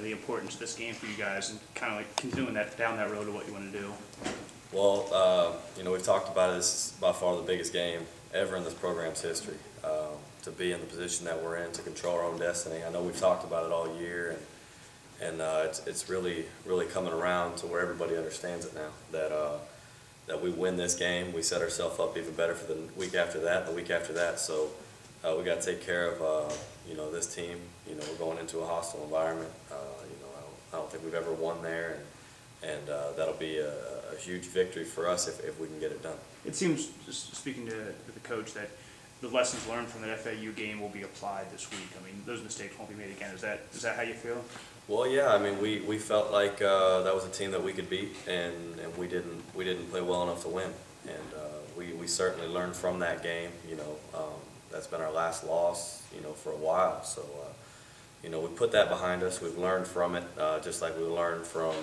the importance of this game for you guys and kind of like continuing that down that road to what you want to do? Well, we've talked about it. This is by far the biggest game ever in this program's history. To be in the position that we're in, to control our own destiny. I know we've talked about it all year, and it's really coming around to where everybody understands it now. That we win this game, we set ourselves up even better for the week after that, and the week after that. So we got to take care of this team. We're going into a hostile environment. I don't think we've ever won there, and that'll be a huge victory for us if we can get it done. It seems, just speaking to the coach, that the lessons learned from that FAU game will be applied this week. I mean, those mistakes won't be made again. Is that how you feel? Well, yeah. I mean, we felt like that was a team that we could beat, and we didn't play well enough to win. And we certainly learned from that game. That's been our last loss, for a while. So, we put that behind us. We've learned from it, just like we learned from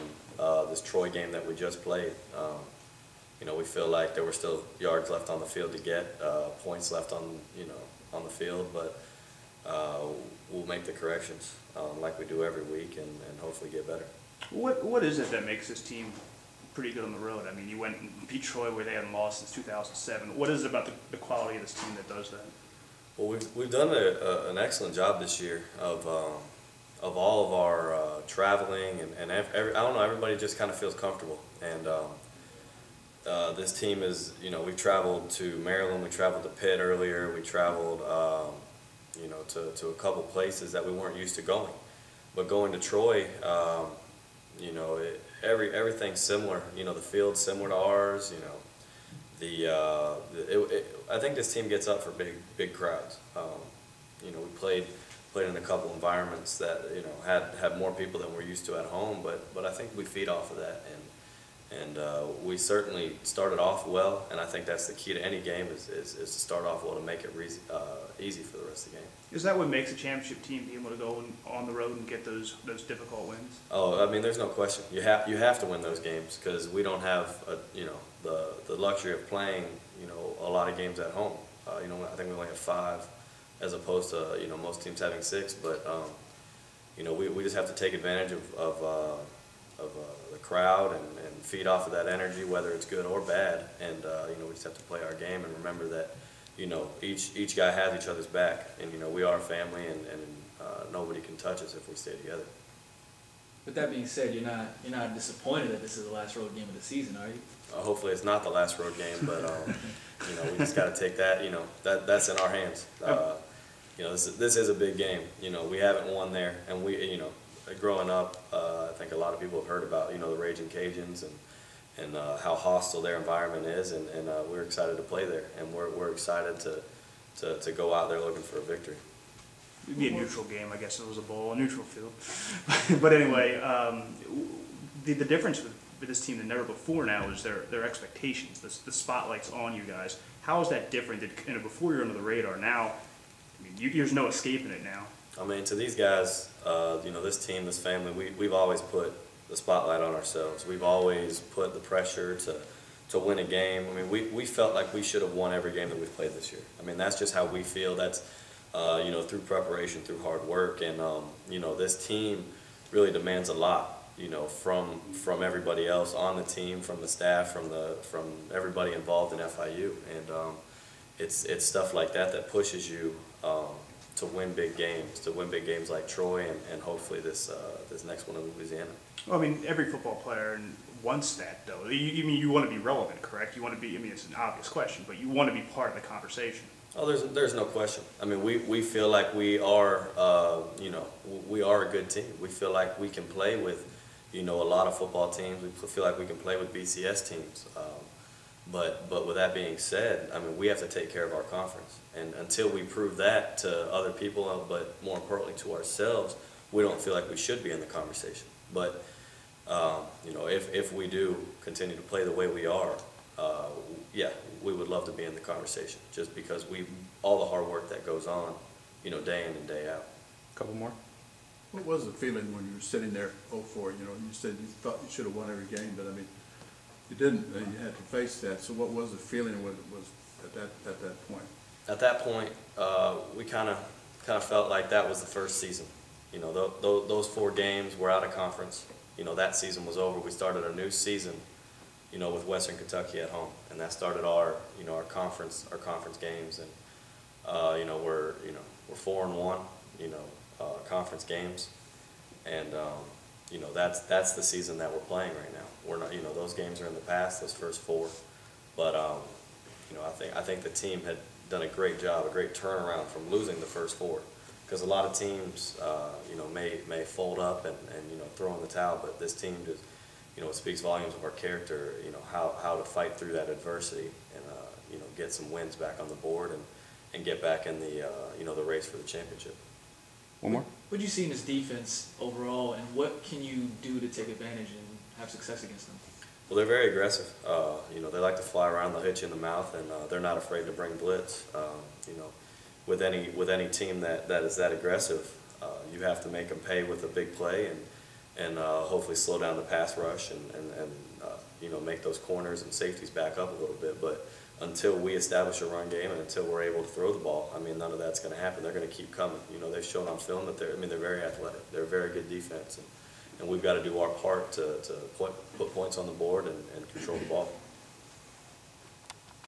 this Troy game that we just played. We feel like there were still yards left on the field to get, points left on the field, but we'll make the corrections like we do every week, and hopefully get better. What is it that makes this team pretty good on the road? I mean, you went and beat Troy where they hadn't lost since 2007. What is it about the quality of this team that does that? Well, we've done an excellent job this year of all of our traveling, and I don't know, everybody just kind of feels comfortable. And this team is, we've traveled to Maryland, we traveled to Pitt earlier, we traveled, to a couple places that we weren't used to going. But going to Troy, everything's similar. The field's similar to ours. I think this team gets up for big crowds. We played in a couple environments that had more people than we're used to at home, but I think we feed off of that, and we certainly started off well, and I think that's the key to any game is to start off well to make it easy for the rest of the game. Is that what makes a championship team be able to go on the road and get those difficult wins? Oh, I mean, there's no question. You have to win those games because we don't have the luxury of playing a lot of games at home. I think we only have 5, as opposed to most teams having 6. But we just have to take advantage of the crowd and feed off of that energy, whether it's good or bad. And we just have to play our game and remember that each guy has each other's back, and we are a family, and nobody can touch us if we stay together. With that being said, you're not disappointed that this is the last road game of the season, are you? Hopefully it's not the last road game, but we just got to take that. That's in our hands. This is a big game. We haven't won there, and growing up, I think a lot of people have heard about the Raging Cajuns and how hostile their environment is, and we're excited to play there, and we're excited to go out there looking for a victory. It'd be a neutral game, I guess. It was a bowl, a neutral field. But anyway, the difference with this team than never before now is their expectations. The spotlight's on you guys. How is that different? Before you're under the radar, now there's no escaping it now. I mean, to these guys, this team, this family, we've always put the spotlight on ourselves. We've always put the pressure to win a game. I mean, we felt like we should have won every game that we've played this year. I mean, that's just how we feel. That's through preparation, through hard work, and this team really demands a lot. From everybody else on the team, from the staff, from everybody involved in FIU, and it's stuff like that pushes you to win big games like Troy, and hopefully this next one in Louisiana. Well, I mean, every football player wants that, though. You want to be relevant, correct? You want to be. I mean, it's an obvious question, but you want to be part of the conversation. Oh, there's no question. I mean, we feel like we are we are a good team. We feel like we can play with a lot of football teams. We feel like we can play with BCS teams. But with that being said, I mean, we have to take care of our conference, and until we prove that to other people, but more importantly to ourselves, we don't feel like we should be in the conversation. But if we do continue to play the way we are, yeah, we would love to be in the conversation, just because all the hard work that goes on, day in and day out. A couple more. What was the feeling when you were sitting there 0-4? You said you thought you should have won every game, but I mean, you didn't. You had to face that. So what was the feeling when it was at that point? At that point, we kind of felt like that was the first season. You know, those 4 games, we're out of conference. You know, that season was over. We started a new season, you know, with Western Kentucky at home, and that started our conference games, and you know, we're 4-1, you know, conference games, and you know, that's the season that we're playing right now. We're not, you know, those games are in the past, those first 4, but you know, I think the team had done a great job, a great turnaround from losing the first 4. Because a lot of teams, you know, may fold up and you know, throw in the towel, but this team just, you know, it speaks volumes of our character. You know, how to fight through that adversity and you know, get some wins back on the board and get back in the you know, the race for the championship. One more. What do you see in this defense overall, and what can you do to take advantage and have success against them? Well, they're very aggressive. You know, they like to fly around, they'll hit you in the mouth, and they're not afraid to bring blitz. You know, with any team that is that aggressive, you have to make them pay with a big play and hopefully slow down the pass rush and you know, make those corners and safeties back up a little bit. But until we establish a run game and until we're able to throw the ball, I mean, none of that's going to happen. They're going to keep coming. You know, they've shown on film that they're very athletic. They're a very good defense, and we've got to do our part to put points on the board and control the ball.